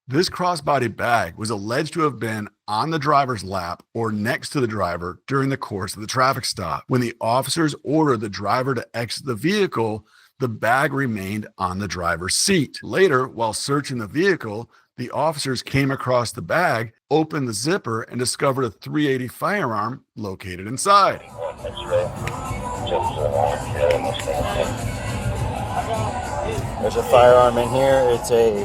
This crossbody bag was alleged to have been on the driver's lap or next to the driver during the course of the traffic stop. When the officers ordered the driver to exit the vehicle, the bag remained on the driver's seat. Later, while searching the vehicle, the officers came across the bag, opened the zipper, and discovered a .380 firearm located inside. There's a firearm in here. It's a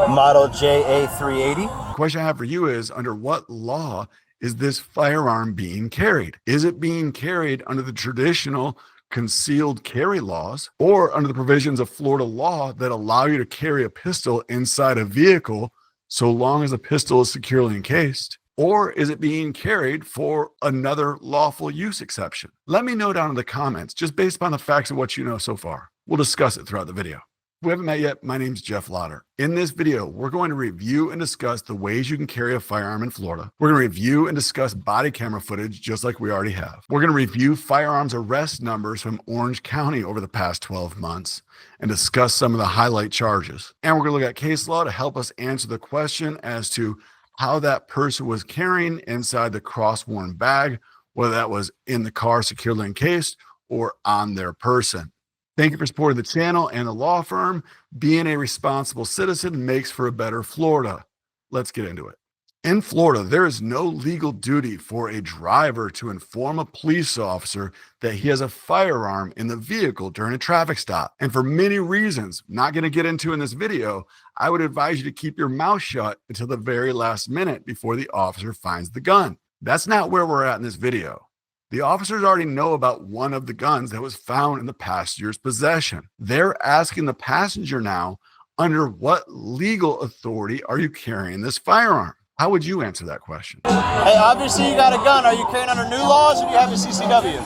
model JA380. The question I have for you is, under what law is this firearm being carried? Is it being carried under the traditional concealed carry laws or under the provisions of Florida law that allow you to carry a pistol inside a vehicle so long as the pistol is securely encased? Or is it being carried for another lawful use exception? Let me know down in the comments, just based upon the facts of what you know so far. We'll discuss it throughout the video. If we haven't met yet, my name's Jeff Lauder. In this video, we're going to review and discuss the ways you can carry a firearm in Florida. We're going to review and discuss body camera footage, just like we already have. We're going to review firearms arrest numbers from Orange County over the past 12 months and discuss some of the highlight charges. And we're going to look at case law to help us answer the question as to how that person was carrying inside the cross-worn bag, whether that was in the car securely encased or on their person. Thank you for supporting the channel and the law firm. Being a responsible citizen makes for a better Florida. Let's get into it. In Florida, there is no legal duty for a driver to inform a police officer that he has a firearm in the vehicle during a traffic stop. And for many reasons, not going to get into in this video, I would advise you to keep your mouth shut until the very last minute before the officer finds the gun. That's not where we're at in this video. The officers already know about one of the guns that was found in the passenger's possession. They're asking the passenger now, under what legal authority are you carrying this firearm? How would you answer that question? Hey, obviously you got a gun. Are you carrying under new laws or do you have a CCW?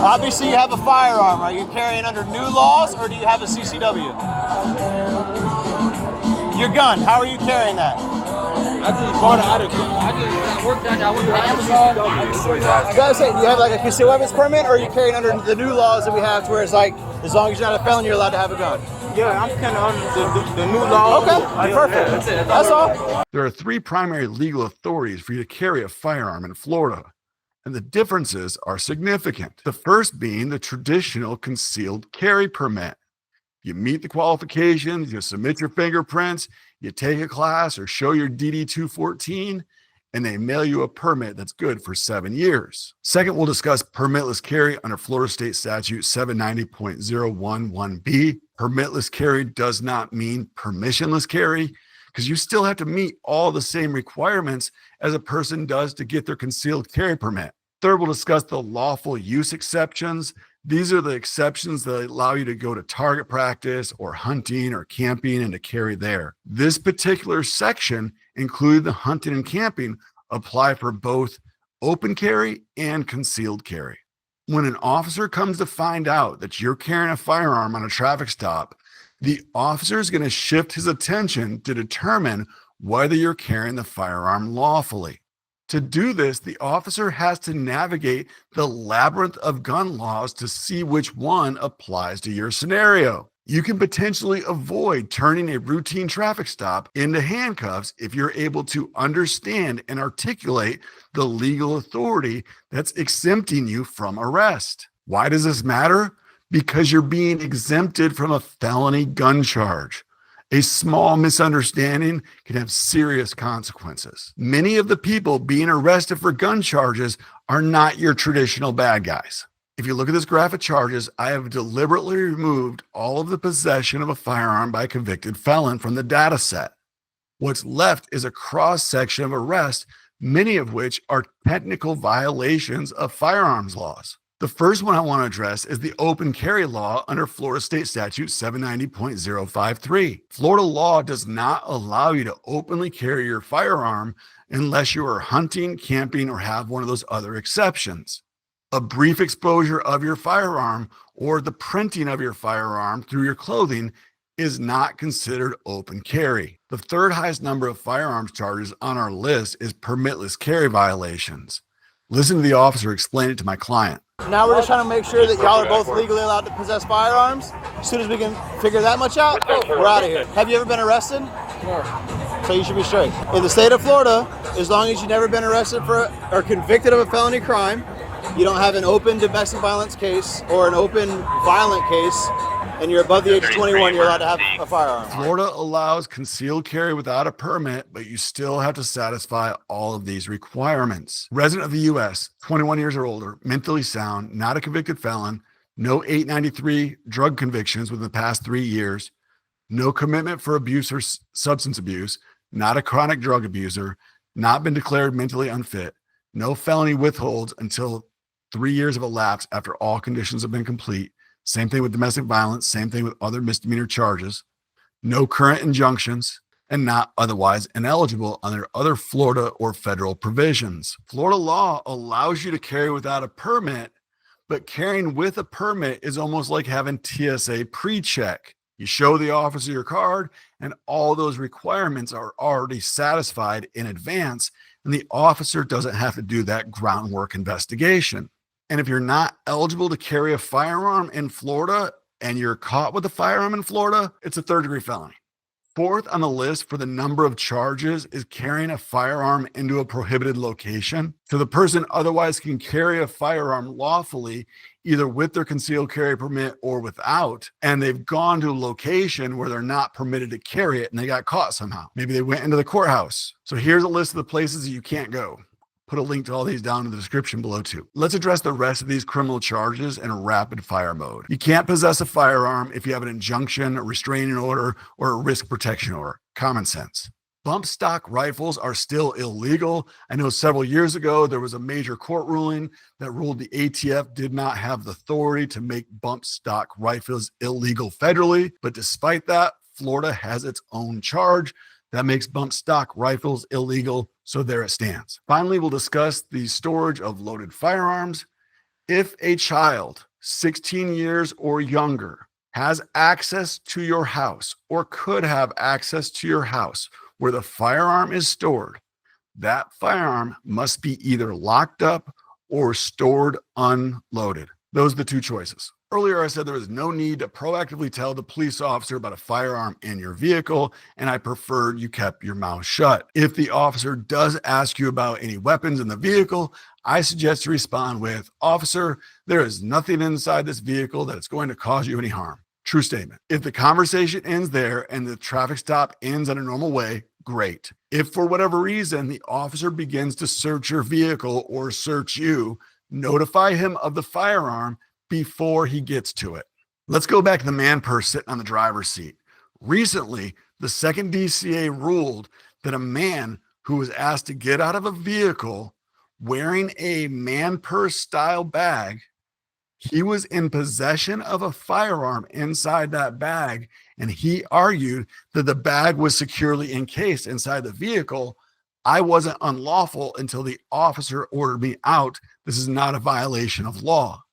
Obviously you have a firearm. Are you carrying under new laws or do you have a CCW? Your gun, how are you carrying that? I just bought it out of I worked on it. I went to Amazon. I gotta say, do you have like a concealed weapons permit or are you carrying under the new laws that we have to where it's like, as long as you're not a felon, you're allowed to have a gun? Yeah, I'm kind of under the new law. Okay, perfect. That's it. That's all. There are three primary legal authorities for you to carry a firearm in Florida, and the differences are significant. The first being the traditional concealed carry permit. You meet the qualifications, you submit your fingerprints, you take a class or show your DD-214, and they mail you a permit that's good for 7 years. Second, we'll discuss permitless carry under Florida State Statute 790.011B. Permitless carry does not mean permissionless carry, because you still have to meet all the same requirements as a person does to get their concealed carry permit. Third, we'll discuss the lawful use exceptions. These are the exceptions that allow you to go to target practice or hunting or camping and to carry there. This particular section, including the hunting and camping, apply for both open carry and concealed carry. When an officer comes to find out that you're carrying a firearm on a traffic stop, the officer is going to shift his attention to determine whether you're carrying the firearm lawfully. To do this, the officer has to navigate the labyrinth of gun laws to see which one applies to your scenario. You can potentially avoid turning a routine traffic stop into handcuffs if you're able to understand and articulate the legal authority that's exempting you from arrest. Why does this matter? Because you're being exempted from a felony gun charge. A small misunderstanding can have serious consequences. Many of the people being arrested for gun charges are not your traditional bad guys. If you look at this graph of charges, I have deliberately removed all of the possession of a firearm by a convicted felon from the data set. What's left is a cross-section of arrests, many of which are technical violations of firearms laws. The first one I want to address is the open carry law under Florida State Statute 790.053. Florida law does not allow you to openly carry your firearm unless you are hunting, camping, or have one of those other exceptions. A brief exposure of your firearm or the printing of your firearm through your clothing is not considered open carry. The third highest number of firearms charges on our list is permitless carry violations. Listen to the officer explain it to my client. Now we're just trying to make sure that y'all are both legally allowed to possess firearms. As soon as we can figure that much out, we're out of here. Have you ever been arrested? Florida. So you should be straight. In the state of Florida, as long as you've never been arrested for or convicted of a felony crime, you don't have an open domestic violence case or an open violent case, and you're above the age of 21, you're allowed to have a firearm. Florida allows concealed carry without a permit, but you still have to satisfy all of these requirements. Resident of the U.S., 21 years or older, mentally sound, not a convicted felon, no 893 drug convictions within the past 3 years, no commitment for abuse or substance abuse, not a chronic drug abuser, not been declared mentally unfit, no felony withholds until 3 years have elapsed after all conditions have been complete. Same thing with domestic violence, same thing with other misdemeanor charges, no current injunctions, and not otherwise ineligible under other Florida or federal provisions. Florida law allows you to carry without a permit, but carrying with a permit is almost like having TSA pre-check. You show the officer your card, and all those requirements are already satisfied in advance, and the officer doesn't have to do that groundwork investigation. And if you're not eligible to carry a firearm in Florida and you're caught with a firearm in Florida, it's a third-degree felony. Fourth on the list for the number of charges is carrying a firearm into a prohibited location. So the person otherwise can carry a firearm lawfully, either with their concealed carry permit or without, and they've gone to a location where they're not permitted to carry it and they got caught somehow. Maybe they went into the courthouse. So here's a list of the places that you can't go. Put a link to all these down in the description below too. Let's address the rest of these criminal charges in a rapid fire mode. You can't possess a firearm if you have an injunction, a restraining order, or a risk protection order. Common sense. Bump stock rifles are still illegal. I know several years ago, there was a major court ruling that ruled the ATF did not have the authority to make bump stock rifles illegal federally. But despite that, Florida has its own charge that makes bump stock rifles illegal. So there it stands. Finally, we'll discuss the storage of loaded firearms. If a child 16 years or younger has access to your house or could have access to your house where the firearm is stored, that firearm must be either locked up or stored unloaded. Those are the two choices. Earlier, I said there was no need to proactively tell the police officer about a firearm in your vehicle, and I preferred you kept your mouth shut. If the officer does ask you about any weapons in the vehicle, I suggest you respond with, "Officer, there is nothing inside this vehicle that is going to cause you any harm." True statement. If the conversation ends there and the traffic stop ends in a normal way, great. If for whatever reason the officer begins to search your vehicle or search you, notify him of the firearm before he gets to it. Let's go back to the man purse sitting on the driver's seat. Recently, the second DCA ruled that a man who was asked to get out of a vehicle wearing a man purse style bag, he was in possession of a firearm inside that bag, and he argued that the bag was securely encased inside the vehicle. I wasn't unlawful until the officer ordered me out. This is not a violation of law.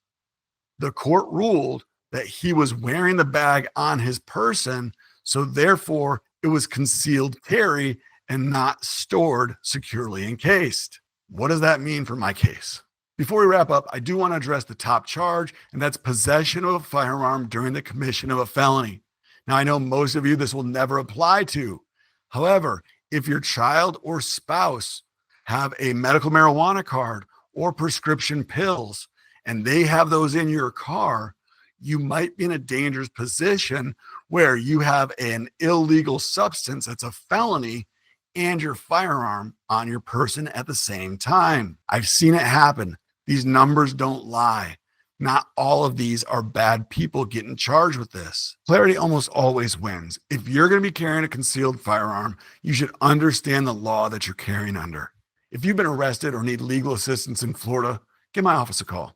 The court ruled that he was wearing the bag on his person, so therefore it was concealed carry and not stored securely encased. What does that mean for my case? Before we wrap up, I do want to address the top charge, and that's possession of a firearm during the commission of a felony. Now, I know most of you this will never apply to. However, if your child or spouse have a medical marijuana card or prescription pills, and they have those in your car, you might be in a dangerous position where you have an illegal substance that's a felony and your firearm on your person at the same time. I've seen it happen. These numbers don't lie. Not all of these are bad people getting charged with this. Clarity almost always wins. If you're going to be carrying a concealed firearm, you should understand the law that you're carrying under. If you've been arrested or need legal assistance in Florida, give my office a call.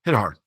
Hit hard.